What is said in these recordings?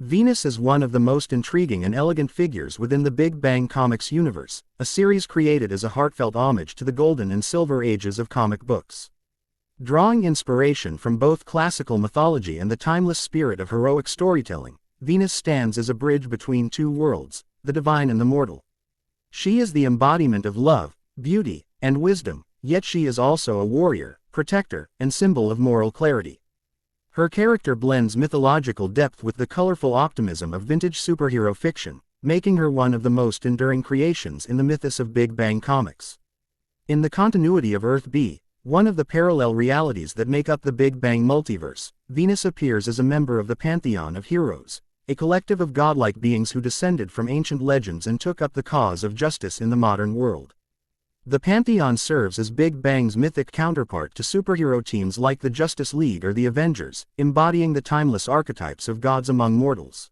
Venus is one of the most intriguing and elegant figures within the Big Bang Comics universe, a series created as a heartfelt homage to the golden and silver ages of comic books. Drawing inspiration from both classical mythology and the timeless spirit of heroic storytelling, Venus stands as a bridge between two worlds, the divine and the mortal. She is the embodiment of love, beauty, and wisdom, yet she is also a warrior, protector, and symbol of moral clarity. Her character blends mythological depth with the colorful optimism of vintage superhero fiction, making her one of the most enduring creations in the mythos of Big Bang Comics. In the continuity of Earth B, one of the parallel realities that make up the Big Bang multiverse, Venus appears as a member of the Pantheon of Heroes, a collective of godlike beings who descended from ancient legends and took up the cause of justice in the modern world. The Pantheon serves as Big Bang's mythic counterpart to superhero teams like the Justice League or the Avengers, embodying the timeless archetypes of gods among mortals.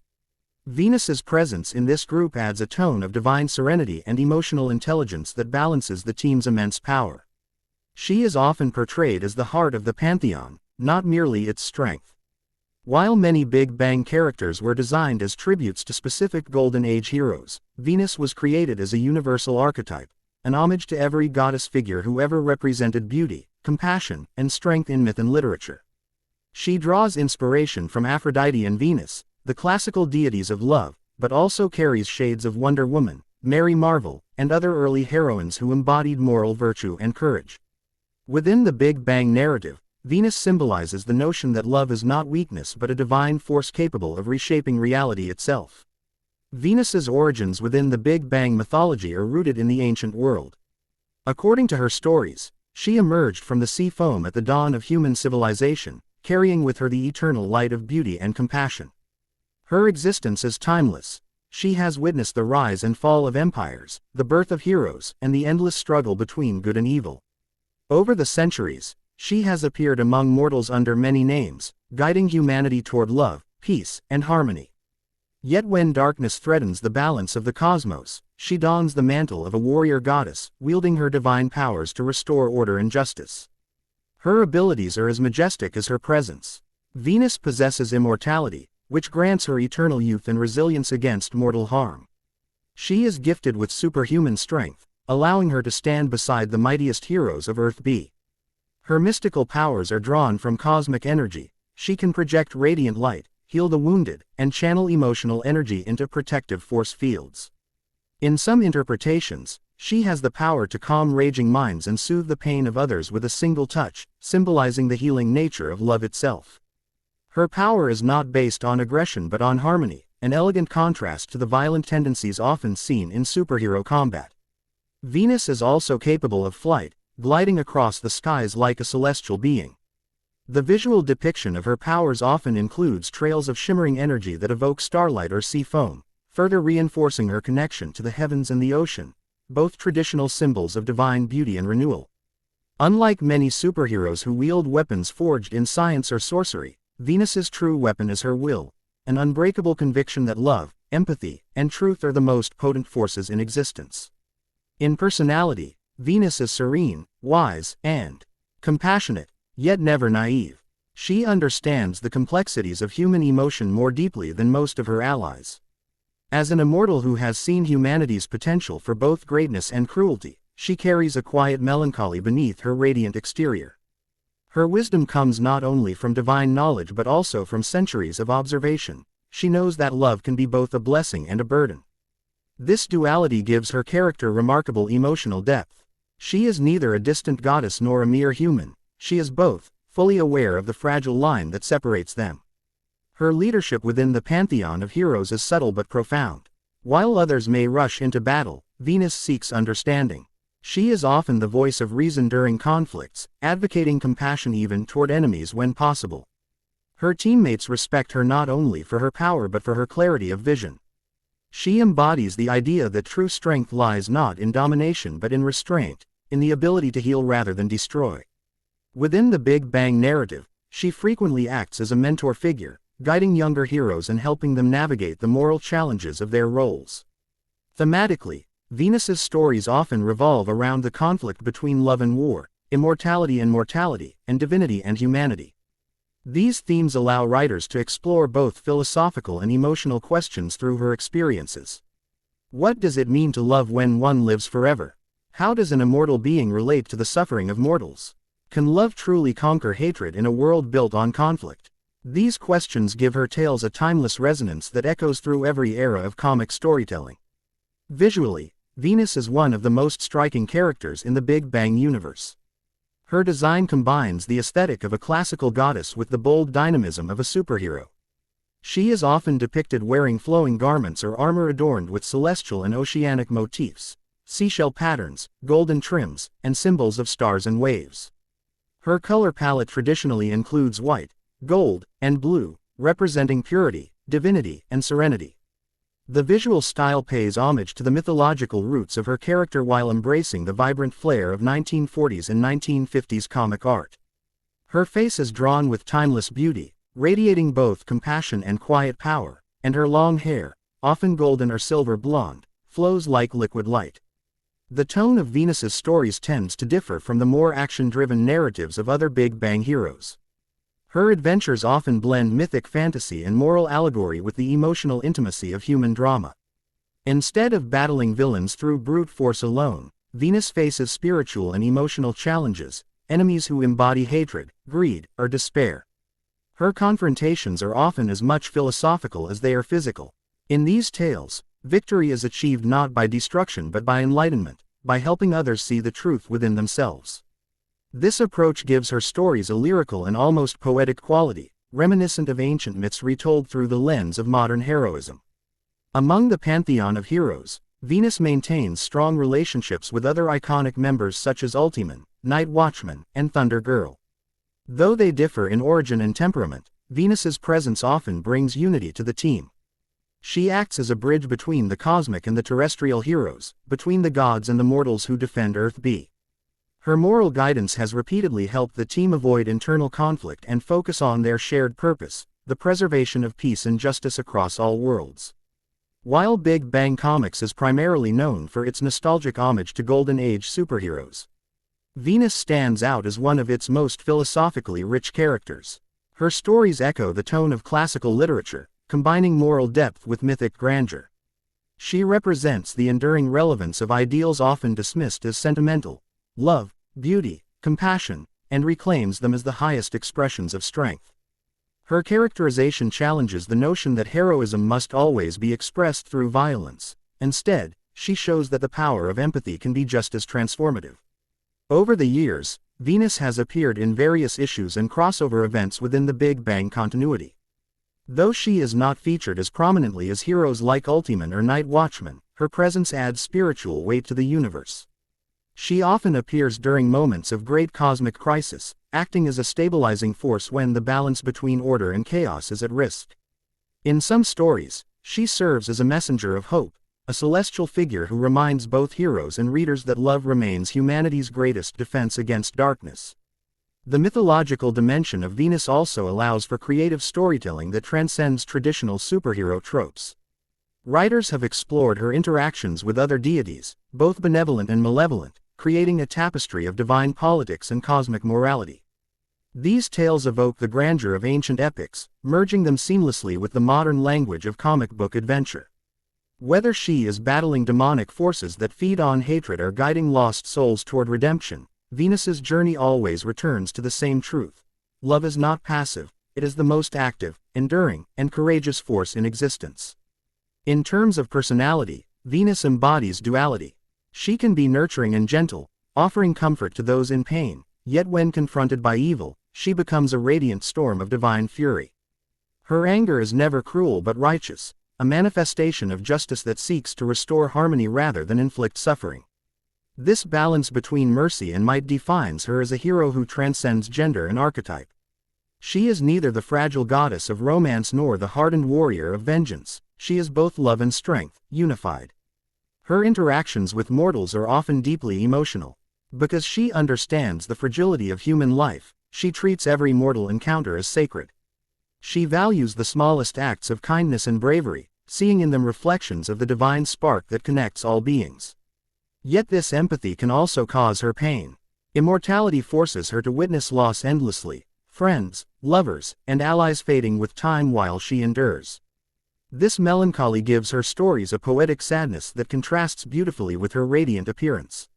Venus's presence in this group adds a tone of divine serenity and emotional intelligence that balances the team's immense power. She is often portrayed as the heart of the Pantheon, not merely its strength. While many Big Bang characters were designed as tributes to specific Golden Age heroes, Venus was created as a universal archetype, an homage to every goddess figure who ever represented beauty, compassion, and strength in myth and literature. She draws inspiration from Aphrodite and Venus, the classical deities of love, but also carries shades of Wonder Woman, Mary Marvel, and other early heroines who embodied moral virtue and courage. Within the Big Bang narrative, Venus symbolizes the notion that love is not weakness but a divine force capable of reshaping reality itself. Venus's origins within the Big Bang mythology are rooted in the ancient world. According to her stories, she emerged from the sea foam at the dawn of human civilization, carrying with her the eternal light of beauty and compassion. Her existence is timeless. She has witnessed the rise and fall of empires, the birth of heroes, and the endless struggle between good and evil. Over the centuries, she has appeared among mortals under many names, guiding humanity toward love, peace, and harmony. Yet when darkness threatens the balance of the cosmos, she dons the mantle of a warrior goddess, wielding her divine powers to restore order and justice. Her abilities are as majestic as her presence. Venus possesses immortality, which grants her eternal youth and resilience against mortal harm. She is gifted with superhuman strength, allowing her to stand beside the mightiest heroes of Earth B. Her mystical powers are drawn from cosmic energy. She can project radiant light, heal the wounded, and channel emotional energy into protective force fields. In some interpretations, she has the power to calm raging minds and soothe the pain of others with a single touch, symbolizing the healing nature of love itself. Her power is not based on aggression but on harmony, an elegant contrast to the violent tendencies often seen in superhero combat. Venus is also capable of flight, gliding across the skies like a celestial being. The visual depiction of her powers often includes trails of shimmering energy that evoke starlight or sea foam, further reinforcing her connection to the heavens and the ocean, both traditional symbols of divine beauty and renewal. Unlike many superheroes who wield weapons forged in science or sorcery, Venus's true weapon is her will, an unbreakable conviction that love, empathy, and truth are the most potent forces in existence. In personality, Venus is serene, wise, and compassionate, yet never naive. She understands the complexities of human emotion more deeply than most of her allies. As an immortal who has seen humanity's potential for both greatness and cruelty, she carries a quiet melancholy beneath her radiant exterior. Her wisdom comes not only from divine knowledge but also from centuries of observation. She knows that love can be both a blessing and a burden. This duality gives her character remarkable emotional depth. She is neither a distant goddess nor a mere human. She is both, fully aware of the fragile line that separates them. Her leadership within the Pantheon of Heroes is subtle but profound. While others may rush into battle, Venus seeks understanding. She is often the voice of reason during conflicts, advocating compassion even toward enemies when possible. Her teammates respect her not only for her power but for her clarity of vision. She embodies the idea that true strength lies not in domination but in restraint, in the ability to heal rather than destroy. Within the Big Bang narrative, she frequently acts as a mentor figure, guiding younger heroes and helping them navigate the moral challenges of their roles. Thematically, Venus's stories often revolve around the conflict between love and war, immortality and mortality, and divinity and humanity. These themes allow writers to explore both philosophical and emotional questions through her experiences. What does it mean to love when one lives forever? How does an immortal being relate to the suffering of mortals? Can love truly conquer hatred in a world built on conflict? These questions give her tales a timeless resonance that echoes through every era of comic storytelling. Visually, Venus is one of the most striking characters in the Big Bang universe. Her design combines the aesthetic of a classical goddess with the bold dynamism of a superhero. She is often depicted wearing flowing garments or armor adorned with celestial and oceanic motifs, seashell patterns, golden trims, and symbols of stars and waves. Her color palette traditionally includes white, gold, and blue, representing purity, divinity, and serenity. The visual style pays homage to the mythological roots of her character while embracing the vibrant flair of 1940s and 1950s comic art. Her face is drawn with timeless beauty, radiating both compassion and quiet power, and her long hair, often golden or silver blonde, flows like liquid light. The tone of Venus's stories tends to differ from the more action-driven narratives of other Big Bang heroes. Her adventures often blend mythic fantasy and moral allegory with the emotional intimacy of human drama. Instead of battling villains through brute force alone, Venus faces spiritual and emotional challenges, enemies who embody hatred, greed, or despair. Her confrontations are often as much philosophical as they are physical. In these tales, victory is achieved not by destruction but by enlightenment, by helping others see the truth within themselves. This approach gives her stories a lyrical and almost poetic quality, reminiscent of ancient myths retold through the lens of modern heroism. Among the Pantheon of Heroes, Venus maintains strong relationships with other iconic members such as Ultiman, Night Watchman, and Thunder Girl. Though they differ in origin and temperament, Venus's presence often brings unity to the team. She acts as a bridge between the cosmic and the terrestrial heroes, between the gods and the mortals who defend Earth-B. Her moral guidance has repeatedly helped the team avoid internal conflict and focus on their shared purpose, the preservation of peace and justice across all worlds. While Big Bang Comics is primarily known for its nostalgic homage to Golden Age superheroes, Venus stands out as one of its most philosophically rich characters. Her stories echo the tone of classical literature, combining moral depth with mythic grandeur. She represents the enduring relevance of ideals often dismissed as sentimental: love, beauty, compassion, and reclaims them as the highest expressions of strength. Her characterization challenges the notion that heroism must always be expressed through violence. Instead, she shows that the power of empathy can be just as transformative. Over the years, Venus has appeared in various issues and crossover events within the Big Bang continuity. Though she is not featured as prominently as heroes like Ultiman or Night Watchman, her presence adds spiritual weight to the universe. She often appears during moments of great cosmic crisis, acting as a stabilizing force when the balance between order and chaos is at risk. In some stories, she serves as a messenger of hope, a celestial figure who reminds both heroes and readers that love remains humanity's greatest defense against darkness. The mythological dimension of Venus also allows for creative storytelling that transcends traditional superhero tropes. Writers have explored her interactions with other deities, both benevolent and malevolent, creating a tapestry of divine politics and cosmic morality. These tales evoke the grandeur of ancient epics, merging them seamlessly with the modern language of comic book adventure. Whether she is battling demonic forces that feed on hatred or guiding lost souls toward redemption, Venus's journey always returns to the same truth: love is not passive, it is the most active, enduring, and courageous force in existence. In terms of personality, Venus embodies duality. She can be nurturing and gentle, offering comfort to those in pain, yet when confronted by evil, she becomes a radiant storm of divine fury. Her anger is never cruel but righteous, a manifestation of justice that seeks to restore harmony rather than inflict suffering. This balance between mercy and might defines her as a hero who transcends gender and archetype. She is neither the fragile goddess of romance nor the hardened warrior of vengeance. She is both love and strength, unified. Her interactions with mortals are often deeply emotional. Because she understands the fragility of human life, she treats every mortal encounter as sacred. She values the smallest acts of kindness and bravery, seeing in them reflections of the divine spark that connects all beings. Yet this empathy can also cause her pain. Immortality forces her to witness loss endlessly, friends, lovers, and allies fading with time while she endures. This melancholy gives her stories a poetic sadness that contrasts beautifully with her radiant appearance.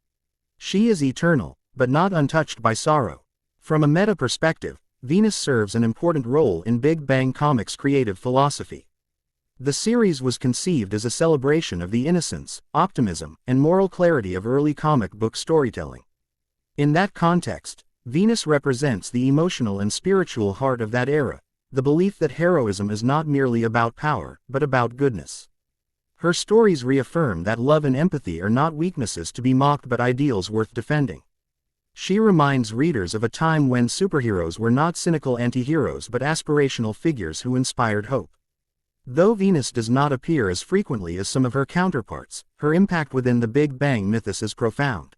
She is eternal, but not untouched by sorrow. From a meta perspective, Venus serves an important role in Big Bang Comics' creative philosophy. The series was conceived as a celebration of the innocence, optimism, and moral clarity of early comic book storytelling. In that context, Venus represents the emotional and spiritual heart of that era, the belief that heroism is not merely about power, but about goodness. Her stories reaffirm that love and empathy are not weaknesses to be mocked but ideals worth defending. She reminds readers of a time when superheroes were not cynical anti-heroes but aspirational figures who inspired hope. Though Venus does not appear as frequently as some of her counterparts, her impact within the Big Bang mythos is profound.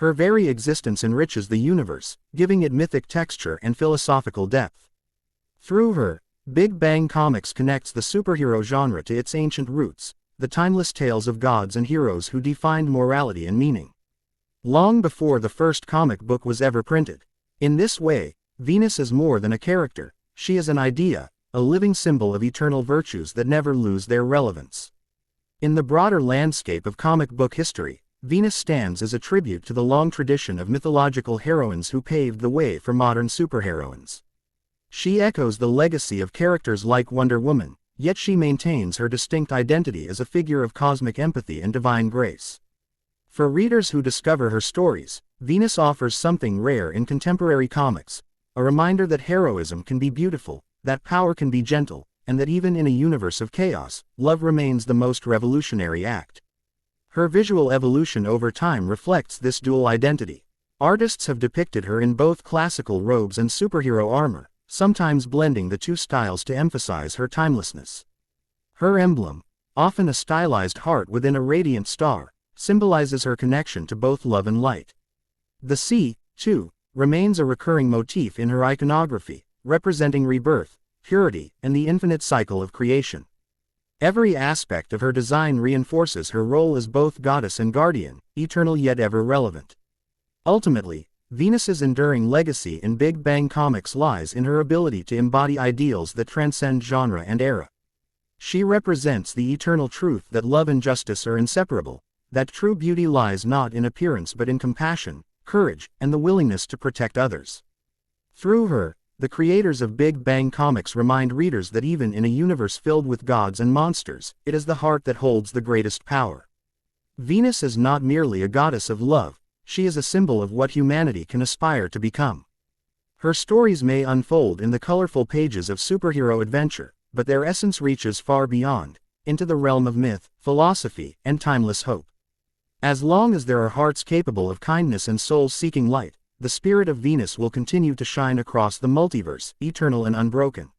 Her very existence enriches the universe, giving it mythic texture and philosophical depth. Through her, Big Bang Comics connects the superhero genre to its ancient roots, the timeless tales of gods and heroes who defined morality and meaning. Long before the first comic book was ever printed. In this way, Venus is more than a character, she is an idea, a living symbol of eternal virtues that never lose their relevance. In the broader landscape of comic book history, Venus stands as a tribute to the long tradition of mythological heroines who paved the way for modern superheroines. She echoes the legacy of characters like Wonder Woman, yet she maintains her distinct identity as a figure of cosmic empathy and divine grace. For readers who discover her stories, Venus offers something rare in contemporary comics, a reminder that heroism can be beautiful, that power can be gentle, and that even in a universe of chaos, love remains the most revolutionary act. Her visual evolution over time reflects this dual identity. Artists have depicted her in both classical robes and superhero armor, sometimes blending the two styles to emphasize her timelessness. Her emblem, often a stylized heart within a radiant star, symbolizes her connection to both love and light. The sea, too, remains a recurring motif in her iconography, representing rebirth, purity, and the infinite cycle of creation. Every aspect of her design reinforces her role as both goddess and guardian, eternal yet ever relevant. Ultimately, Venus's enduring legacy in Big Bang Comics lies in her ability to embody ideals that transcend genre and era. She represents the eternal truth that love and justice are inseparable, that true beauty lies not in appearance but in compassion, courage, and the willingness to protect others. Through her, the creators of Big Bang Comics remind readers that even in a universe filled with gods and monsters, it is the heart that holds the greatest power. Venus is not merely a goddess of love, she is a symbol of what humanity can aspire to become. Her stories may unfold in the colorful pages of superhero adventure, but their essence reaches far beyond, into the realm of myth, philosophy, and timeless hope. As long as there are hearts capable of kindness and souls seeking light, the spirit of Venus will continue to shine across the multiverse, eternal and unbroken.